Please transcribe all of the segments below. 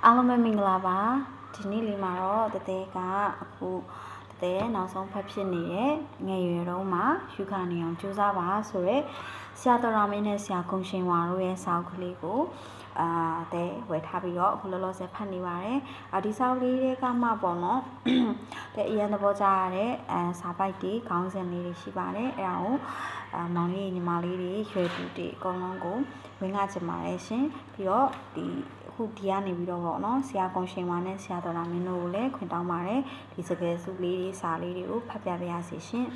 အားလုံးပဲမင်္ဂလာပါဒီနေ့လေးမှာတော့တတဲကအခုတတဲနောက်ဆုံးဖတ်ဖြစ်နေတဲ့ငယ်ရွယ်တုန်းမှာယူခနေအောင်ကြိုးစားပါဆိုတော့ဆရာတော်တော်မင်းနဲ့ဆရာကုံရှင်ဝါတို့ရဲ့စာအုပ်ကလေးကိုတဲဝယ်ထားပြီးတော့အခုလောလောဆယ်ဖတ်နေပါတယ်ဒီစာအုပ်လေးတွေကမှပေါ့နော်တဲ့အရင်သဘောကျရတဲ့စာပိုက်တွေခေါင်းစဉ်လေးတွေရှိပါတယ်အဲ့ဒါကိုမောင်လေးညီမလေးတွေရွယ်တူတွေအကုန်လုံးကိုဝင်ငါချင်ပါတယ်ရှင်ပြီးတော့အခုဒီကနေပြီးတော့ပေါ့နော်ဆရာကုံရှင်ဝါနဲ့ဆရာတော်တော်မင်းတို့ကိုလည်းခွင့်တောင်းပါတယ်ဒီစကားစုလေးတွေစာလေးတွေကိုဖတ်ပြပေးရစီရှင်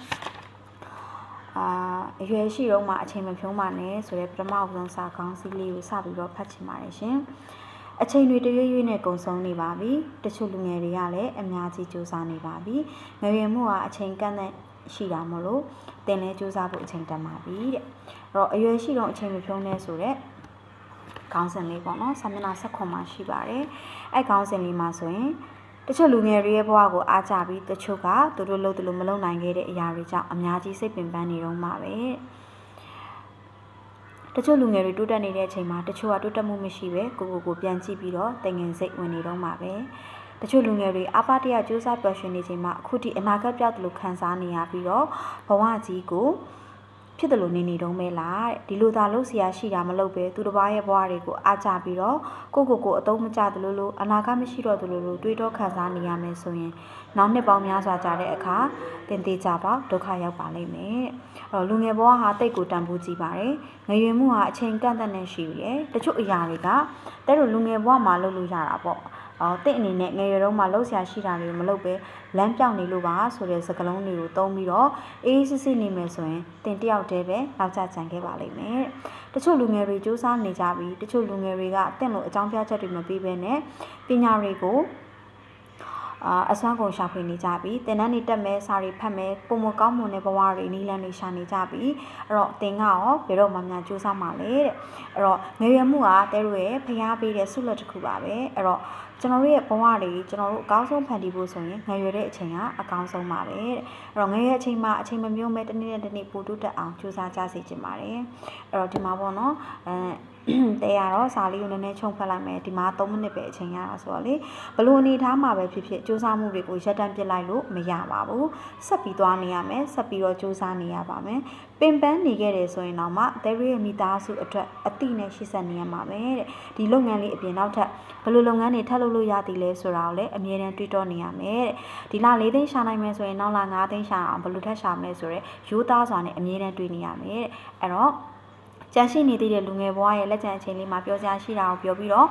အရွယ်ရှိတော့မှအချိန်မဖြုံးပါနဲ့ဆိုတဲ့ပထမဆုံးစာခေါင်းစည်းလေးကိုစပြီးတော့ဖတ်ချင်ပါတယ်ရှင်အချိန်တွေတရွေ့ရွေ့နဲ့ကုံဆုံးနေပါပြီတချို့လူငယ်တွေကလည်းအများကြီးစူးစမ်းနေပါပြီငယ်ရွယ်မှုကအချိန်ကန့်တဲ့ရှိတာမလို့တင်လဲစူးစမ်းဖို့အချိန်တန်ပါပြီတဲ့အဲ့တော့အရွယ်ရှိတော့အချိန်မဖြုံးနဲ့ဆိုတဲ့ခေါင်းစဉ်လေးပေါ့နော်စာမျက်နှာ16မှာရှိပါတယ်အဲ့ခေါင်းစဉ်လေးမှာဆိုရင်တချို့လူငယ်တွေရဲ့ဘဝကိုအားကြပြီးတချို့ကသူတို့လုပ်တယ်လို့မလုပ်နိုင်ခဲ့တဲ့အရာတွေကြောင့်အများကြီးစိတ်ပင်ပန်းနေတော့မှာပဲတချို့လူငယ်တွေတိုးတက်နေတဲ့အချိန်မှာတချို့ကတိုးတက်မှုမရှိပဲကိုပြန်ကြည့်ပြီးတော့တငင်စိတ်ဝင်နေတော့မှာပဲတချို့လူငယ်တွေအပါတရကြိုးစားပျော်ရွှင်နေချိန်မှာအခုထိအနာဂတ်ပြောက်တယ်လို့ခံစားနေရပြီးတော့ဘဝကြီးကိုဖြစ်တယ်လို့နေတော့မဲလားဒီလိုသာလို့ဆရာရှိတာမလုပ်ပဲသူတစ်ပါးရဲ့ဘဝတွေကိုအားကြပြီးတော့ကိုအတုံးမကျတယ်လို့အနာဂတ်မရှိတော့တယ်လို့တွေးတော့ခံစားနေရမယ်ဆိုရင်နောက်နှစ်ပေါင်းများစွာကြာတဲ့အခါတင်သေးကြပါဒုက္ခရောက်ပါလိမ့်မယ်လူငယ်ဘဝဟာတိတ်ကိုတန်ဖိုးကြည့်ပါတယ်ငယ်ရွယ်မှုဟာအချိန်ကန့်သတ်နေရှိတယ်တချို့အရာတွေကတဲ့လူငယ်ဘဝမှာလုပ်လို့ရတာပေါ့တဲ့အနေနဲ့ငယ်ရွယ်တုန်းမှာလှုပ်ရှားရှိတာတွေမလုပ်ပဲလမ်းပြောင်းနေလို့ပါဆိုတဲ့စကားလုံးတွေကိုသုံးပြီးတော့အေးစစ်စစ်နေမယ်ဆိုရင်တင်တယောက်တည်းပဲနောက်ကျကြံခဲ့ပါလိမ့်မယ်တချို့လူငယ်တွေစူးစမ်းနေကြပြီးတချို့လူငယ်တွေကတင့်လို့အကြောင်းပြချက်တွေမပေးဘဲနဲ့ပညာတွေကိုအစွမ်းကုန်ရှာဖွေနေကြပြီတင်တန်းနေတက်မယ်စာတွေဖတ်မယ်ပုံမကောင်းမွန်တဲ့ဘဝတွေနီးလန်းတွေရှာနေကြပြီအဲ့တော့တင်ကရောဘယ်တော့မှများစူးစမ်းပါလေတဲ့အဲ့တော့ငယ်ရွယ်မှုကတဲတို့ရဲ့ဖျားပေးတဲ့ဆုလက်တစ်ခုပါပဲအဲ့တော့ကျွန်တော်တို့ရဲ့ဘဝတွေကျွန်တော်တို့အကောင်းဆုံးဖန်တီးဖို့ဆိုရင်ငယ်ရွယ်တဲ့အချိန်ကအကောင်းဆုံးပါပဲတဲ့အဲ့တော့ငယ်ရွယ်အချိန်မှာအချိန်မမျိုးမဲ့တစ်နေ့နဲ့တစ်နေ့ပို့တိုးတက်အောင်စူးစမ်းကြစေချင်ပါတယ်အဲ့တော့ဒီမှာပေါ့နော်တဲရတော့စာလေးကိုနည်းနည်းခြုံဖတ်လိုက်မယ်ဒီမှာ3မိနစ်ပဲအချိန်ရတာဆိုတော့လေဘလို့အနေထားမှာပဲဖြစ်ဖြစ်စူးစမ်းမှုတွေကိုရပ်တန့်ပစ်လိုက်လို့မရပါဘူးဆက်ပြီးသွားနေရမယ်ဆက်ပြီးတော့စူးစမ်းနေရပါမယ်ပင်ပန်းနေခဲ့တယ်ဆိုရင်တော့မှတဲရရဲ့မိသားစုအတွက်အတိနဲ့ရှေ့ဆက်နေရမှာပဲတဲ့ဒီလုပ်ငန်းလေးအပြင်နောက်ထပ်ဘလို့လုပ်ငန်းတွေထပ်လုပ်လို့ရသည်လဲဆိုတာကိုလည်းအမြဲတမ်းတွေးတောနေရမယ်တဲ့ဒီလ4သိန်းရှာနိုင်မယ်ဆိုရင်နောက်လ5သိန်းရှာအောင်ဘလို့ထပ်ရှာမလဲဆိုတော့ရိုးသားစွာနဲ့အမြဲတမ်းတွေးနေရမယ်တဲ့အဲ့တော့ကျန်ရှိနေသေးတဲ့လူငယ်ဘဝရဲ့လက်ကျန်အချိန်လေးမှာပြောစရာရှိတာကိုပြောပြီးတော့